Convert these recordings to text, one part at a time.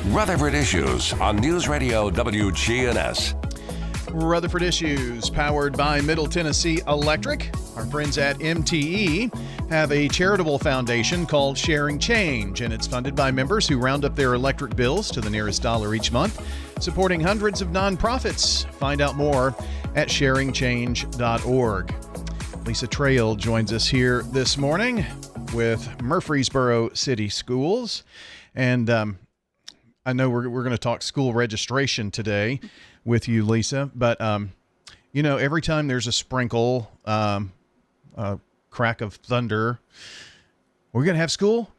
Rutherford Issues on News Radio WGNS. Rutherford Issues, powered by Middle Tennessee Electric. Our friends at MTE have a charitable foundation called Sharing Change, and it's funded by members who round up their electric bills to the nearest dollar each month, supporting hundreds of nonprofits. Find out more at sharingchange.org. Lisa Trail joins us here this morning with Murfreesboro City Schools, and I know we're going to talk school registration today with you, Lisa, but every time there's a sprinkle, a crack of thunder, we're going to have school.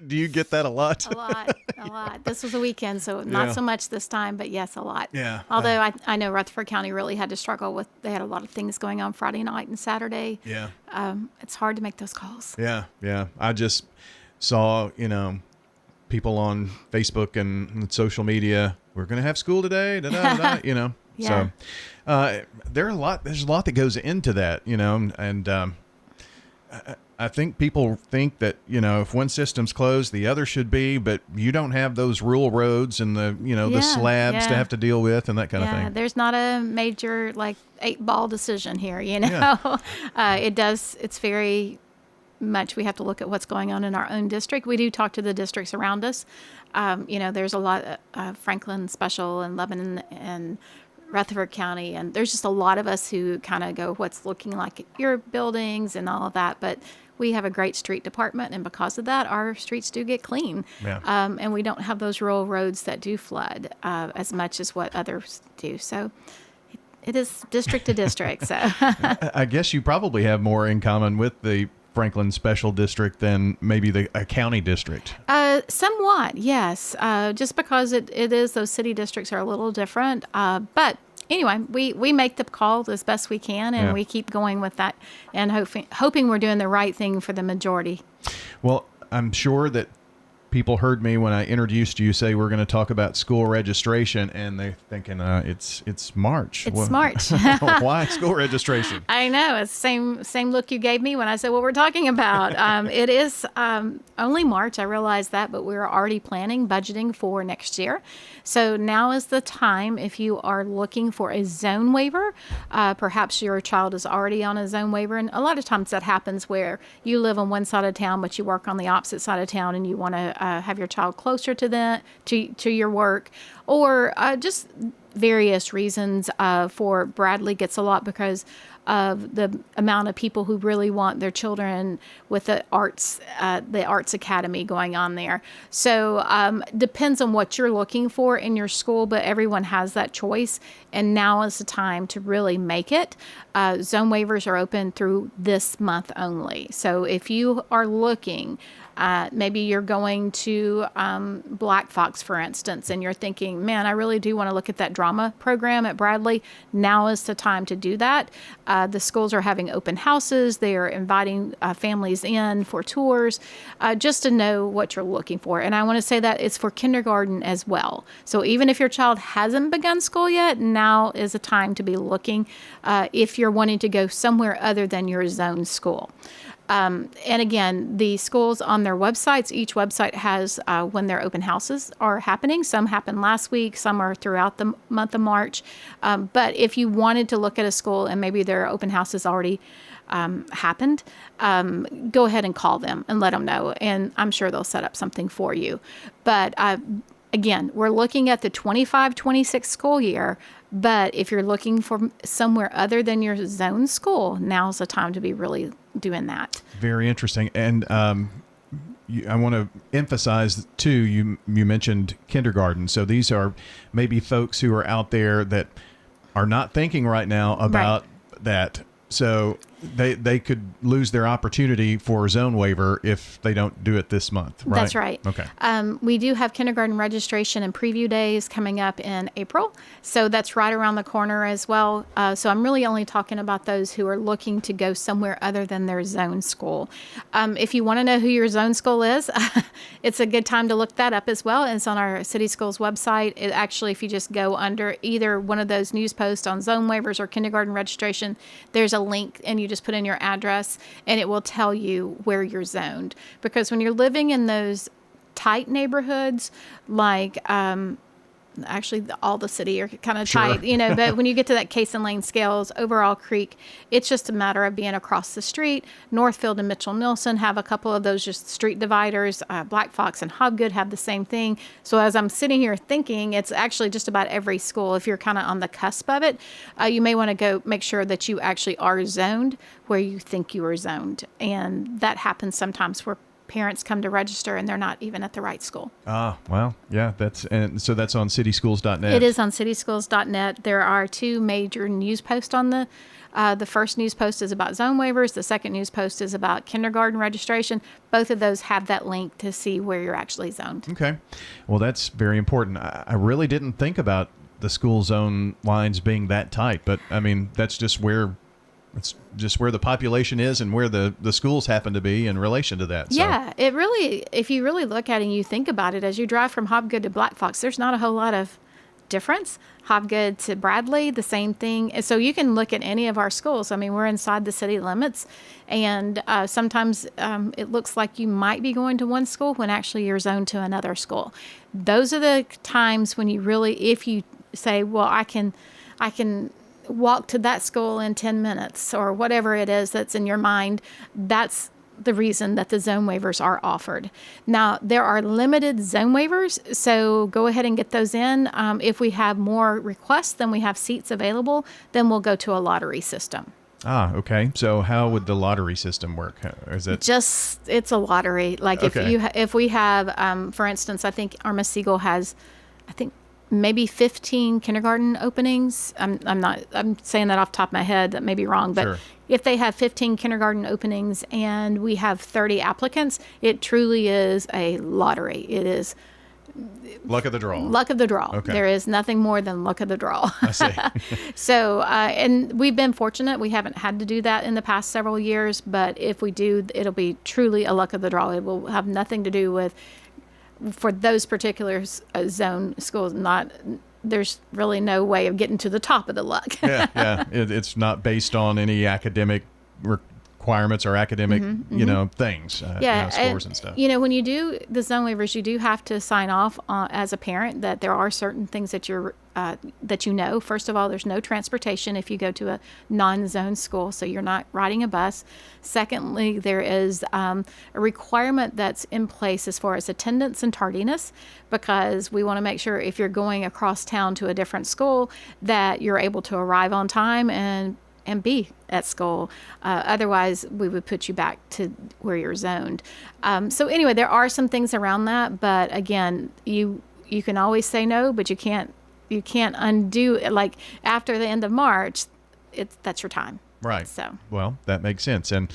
Do you get that a lot? A lot. This was a weekend, so not so much this time, but yes, a lot. Yeah. Although I know Rutherford County really had to struggle with, they had a lot of things going on Friday night and Saturday. Yeah. It's hard to make those calls. Yeah. I just saw, people on Facebook and social media, we're going to have school today, Yeah. So there's a lot that goes into that, and I think people think that, if one system's closed, the other should be, but you don't have those rural roads and the slabs to have to deal with and that kind of thing. There's not a major 8-ball decision here, Yeah. It's very much we have to look at what's going on in our own district. We do talk to the districts around us. There's a lot of Franklin Special and Lebanon and Rutherford County, and there's just a lot of us who kind of go, what's looking like at your buildings and all of that. But we have a great street department, and because of that, our streets do get clean. Yeah. And we don't have those rural roads that do flood as much as what others do. So it is district to district. So I guess you probably have more in common with the Franklin Special District than maybe a county district. Somewhat, yes. Just because it is, those city districts are a little different. But anyway, we make the call as best we can, and we keep going with that and hoping we're doing the right thing for the majority. Well, I'm sure that people heard me when I introduced you say we're going to talk about school registration, and they're thinking it's March. It's March. Why school registration? I know. It's the same look you gave me when I said what we're talking about. It is only March. I realize that, but we're already budgeting for next year. So now is the time if you are looking for a zone waiver. Perhaps your child is already on a zone waiver, and a lot of times that happens where you live on one side of town, but you work on the opposite side of town, and you want to have your child closer to your work, or just various reasons. For Bradley gets a lot because of the amount of people who really want their children with the arts academy going on there. So depends on what you're looking for in your school, but everyone has that choice, and now is the time to really make it. Zone waivers are open through this month only. So if you are looking, maybe you're going to Black Fox, for instance, and you're thinking, man, I really do want to look at that drama program at Bradley. Now is the time to do that. The schools are having open houses. They are inviting families in for tours, just to know what you're looking for. And I want to say that it's for kindergarten as well. So even if your child hasn't begun school yet, now is the time to be looking if you're wanting to go somewhere other than your zone school. And again, the schools on their websites, each website has when their open houses are happening. Some happened last week, some are throughout the month of March. But if you wanted to look at a school and maybe their open house has already happened, go ahead and call them and let them know. And I'm sure they'll set up something for you. But again, we're looking at the 25-26 school year. But if you're looking for somewhere other than your zone school, now's the time to be really doing that. Very interesting. And I want to emphasize, too, you mentioned kindergarten. So these are maybe folks who are out there that are not thinking right now about that. So they could lose their opportunity for a zone waiver if they don't do it this month, right? That's right. Okay. We do have kindergarten registration and preview days coming up in April. So that's right around the corner as well. So I'm really only talking about those who are looking to go somewhere other than their zone school. If you want to know who your zone school is, it's a good time to look that up as well. It's on our city schools website. It actually, if you just go under either one of those news posts on zone waivers or kindergarten registration, there's a link, and you just put in your address and it will tell you where you're zoned. Because when you're living in those tight neighborhoods, like actually all the city are kind of Sure. tight, but when you get to that Case and Lane scales, Overall Creek, it's just a matter of being across the street. Northfield and Mitchell Nilsson have a couple of those just street dividers. Black Fox and Hobgood have the same thing. So as I'm sitting here thinking, it's actually just about every school. If you're kind of on the cusp of it, you may want to go make sure that you actually are zoned where you think you are zoned. And that happens sometimes where parents come to register and they're not even at the right school. Well, yeah, and so that's on cityschools.net. It is on cityschools.net. There are 2 major news posts on the first news post is about zone waivers. The second news post is about kindergarten registration. Both of those have that link to see where you're actually zoned. Okay. Well, that's very important. I really didn't think about the school zone lines being that tight, but I mean, that's just where the population is and where the schools happen to be in relation to that. So. Yeah, it really, if you really look at it and you think about it, as you drive from Hobgood to Black Fox, there's not a whole lot of difference. Hobgood to Bradley, the same thing. And so you can look at any of our schools. I mean, we're inside the city limits, and sometimes it looks like you might be going to one school when actually you're zoned to another school. Those are the times when you really, if you say, well, I can walk to that school in 10 minutes or whatever it is that's in your mind, that's the reason that the zone waivers are offered. Now, there are limited zone waivers, so go ahead and get those in. If we have more requests than we have seats available, then we'll go to a lottery system. Okay. So how would the lottery system work? Is it it's a lottery. Like Okay. if we have, for instance, I think Arma-Siegel has, maybe 15 kindergarten openings. I'm saying that off the top of my head. That may be wrong, but Sure. if they have 15 kindergarten openings and we have 30 applicants, it truly is a lottery. It is luck of the draw? luck of the draw. Okay. There is nothing more than luck of the draw. I see. So, and we've been fortunate. We haven't had to do that in the past several years, but if we do, it'll be truly a luck of the draw. It will have nothing to do with, for those particular zone schools, there's really no way of getting to the top of the luck. Yeah. It's not based on any academic requirements or academic, things, scores and stuff. When you do the zone waivers, you do have to sign off as a parent that there are certain things that First of all, there's no transportation if you go to a non-zone school, so you're not riding a bus. Secondly, there is a requirement that's in place as far as attendance and tardiness, because we want to make sure if you're going across town to a different school that you're able to arrive on time and be at school. Otherwise, we would put you back to where you're zoned. So anyway, there are some things around that, but again, you can always say no, but you can't undo it. Like after the end of March, that's your time. Right. So, well, that makes sense. And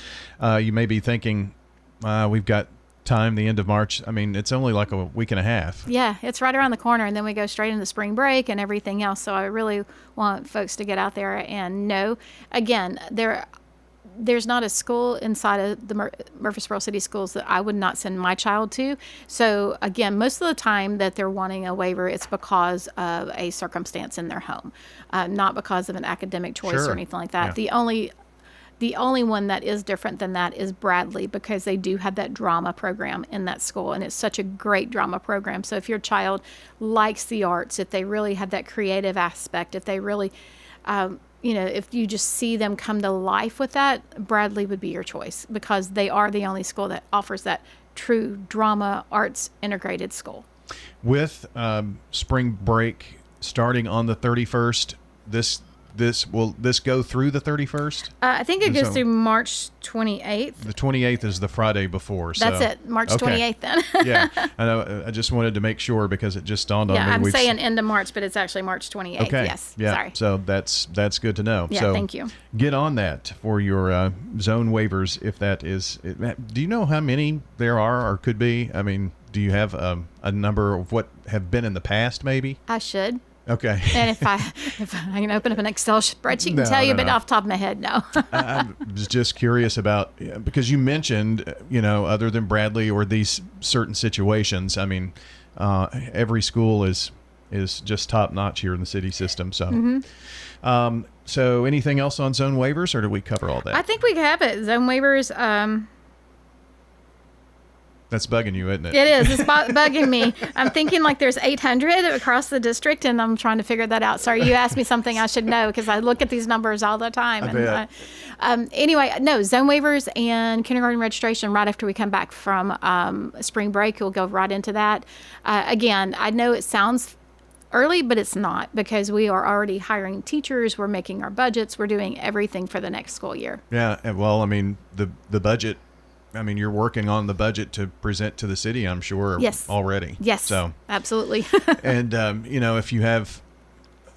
you may be thinking, we've got time, the end of March. I mean, it's only like a week and a half. Yeah, it's right around the corner, and then we go straight into spring break and everything else. So I really want folks to get out there and know. Again, there's not a school inside of the Murfreesboro City Schools that I would not send my child to. So again, most of the time that they're wanting a waiver, it's because of a circumstance in their home, not because of an academic choice Sure. or anything like that. Yeah. The only one that is different than that is Bradley, because they do have that drama program in that school, and it's such a great drama program. So if your child likes the arts, if they really have that creative aspect, if they really, if you just see them come to life with that, Bradley would be your choice, because they are the only school that offers that true drama arts integrated school. With spring break starting on the 31st, will this go through the 31st? I think it goes through March 28th. The 28th is the Friday before. So. That's it, March Okay. 28th then. Yeah, I know. I just wanted to make sure because it just dawned on me. I'm saying end of March, but it's actually March 28th. Okay. Yes. Yeah. Sorry. So that's good to know. Yeah, so thank you. Get on that for your zone waivers if that is. Do you know how many there are or could be? I mean, do you have a number of what have been in the past maybe? I should. Okay. And if I can open up an Excel spreadsheet and tell you, but off the top of my head, no. I was just curious about, because you mentioned, other than Bradley or these certain situations, I mean, every school is just top notch here in the city system. So, so anything else on zone waivers, or did we cover all that? I think we have it. Zone waivers. That's bugging you, isn't it? It is. It's bugging me. I'm thinking like there's 800 across the district, and I'm trying to figure that out. Sorry, you asked me something I should know because I look at these numbers all the time. Anyway, no, zone waivers and kindergarten registration right after we come back from spring break. We'll go right into that. Again, I know it sounds early, but it's not, because we are already hiring teachers. We're making our budgets. We're doing everything for the next school year. Yeah. Well, I mean, the budget, I mean, you're working on the budget to present to the city, I'm sure, yes. already. Yes, so absolutely. And, if you have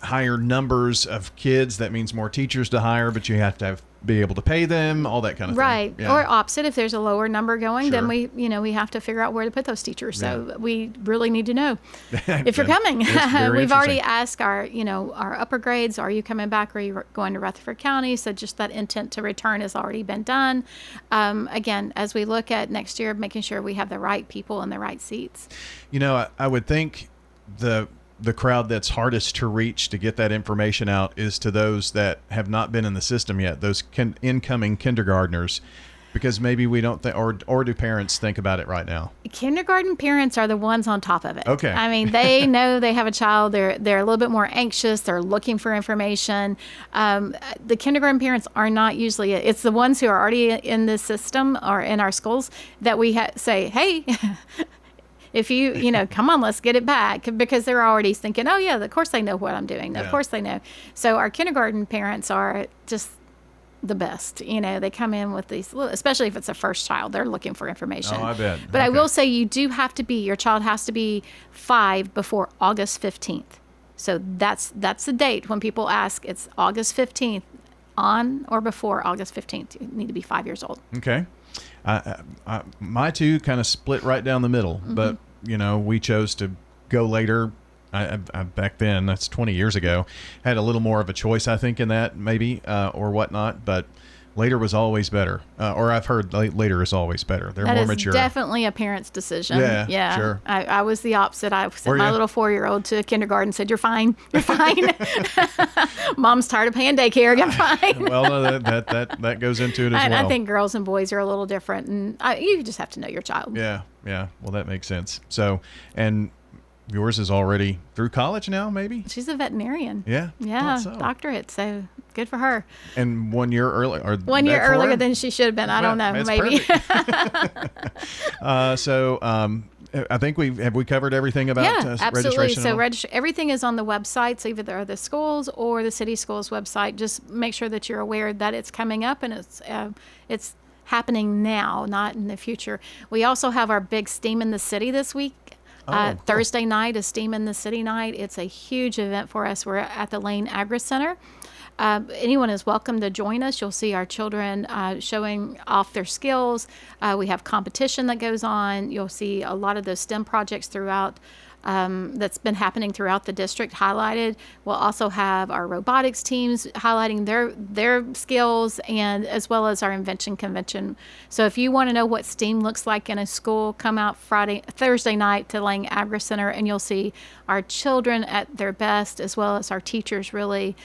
higher numbers of kids, that means more teachers to hire, but you have to be able to pay them, all that kind of right. thing. Yeah. Or opposite, if there's a lower number going, Sure. then we have to figure out where to put those teachers. So Yeah. we really need to know if you're coming. We've already asked our upper grades, are you coming back, or are you going to Rutherford County? So just that intent to return has already been done. Again, as we look at next year, making sure we have the right people in the right seats. I would think the crowd that's hardest to reach to get that information out is to those that have not been in the system yet, those incoming kindergartners, because maybe we don't think, or do parents think about it right now? Kindergarten parents are the ones on top of it. Okay. I mean, they know they have a child. They're a little bit more anxious. They're looking for information. The kindergarten parents are not usually, it's the ones who are already in the system or in our schools that we say, hey, if you come on, let's get it back, because they're already thinking, oh yeah, of course they know what I'm doing. Yeah. Of course they know. So our kindergarten parents are just the best. They come in with these, especially if it's a first child, they're looking for information. Oh, I bet. But I Okay. will say your child has to be 5 before August 15th. So that's the date when people ask. It's August 15th, on or before August 15th. You need to be 5 years old. Okay. My two kind of split right down the middle, but we chose to go later. I back then, that's 20 years ago, had a little more of a choice, I think, in that maybe or whatnot. But later was always better, or I've heard later is always better. They're more mature. That is definitely a parent's decision. Yeah, sure. I was the opposite. I sent my little 4-year-old to kindergarten and said, "You're fine. You're fine. Mom's tired of paying daycare. You're fine." Well, no, that goes into it as well. I think girls and boys are a little different, and you just have to know your child. Yeah. Well, that makes sense. So, and yours is already through college now, maybe? She's a veterinarian. Yeah. Yeah, So. doctorate. So good for her. And 1 year early, or 1 year earlier than she should have been. I don't know. That's Maybe. So I think we covered everything about absolutely. registration. So everything is on the website. So either the schools or the city schools website. Just make sure that you're aware that it's coming up, and it's happening now, not in the future. We also have our big STEAM in the City this week. Cool. Thursday night is STEAM in the City night. It's a huge event for us. We're at the Lane Agri Center. Anyone is welcome to join us. You'll see our children showing off their skills. We have competition that goes on. You'll see a lot of those STEM projects throughout that's been happening throughout the district highlighted. We'll also have our robotics teams highlighting their skills, and as well as our invention convention. So if you want to know what STEAM looks like in a school, come out Thursday night to Lang Agri Center, and you'll see our children at their best, as well as our teachers really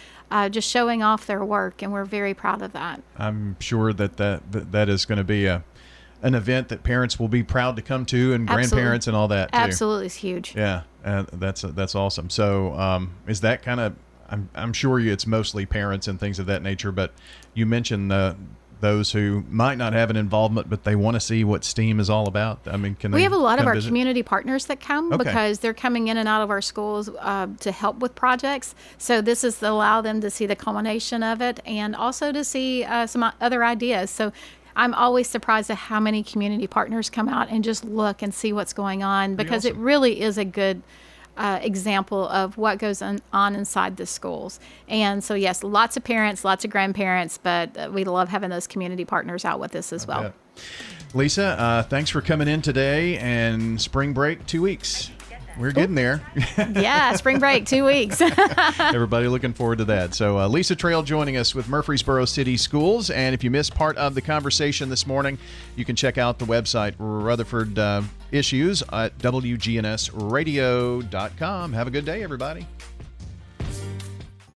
just showing off their work, and we're very proud of that. I'm sure that is going to be an event that parents will be proud to come to, and grandparents and all that too. Absolutely, it's huge. Yeah, that's awesome. So is that kind of? I'm sure it's mostly parents and things of that nature, but you mentioned those who might not have an involvement, but they want to see what STEAM is all about. I mean, we have a lot of our visit? community partners that come because they're coming in and out of our schools to help with projects. So this is to allow them to see the culmination of it, and also to see some other ideas. So I'm always surprised at how many community partners come out and just look and see what's going on, because it really is a good example of what goes on inside the schools. And so, yes, lots of parents, lots of grandparents, but we love having those community partners out with us as well. Yeah. Lisa, thanks for coming in today, and spring break 2 weeks. We're getting there. Yeah, spring break, 2 weeks. Everybody looking forward to that. So Lisa Trail joining us with Murfreesboro City Schools. And if you missed part of the conversation this morning, you can check out the website Rutherford Issues at WGNSradio.com. Have a good day, everybody.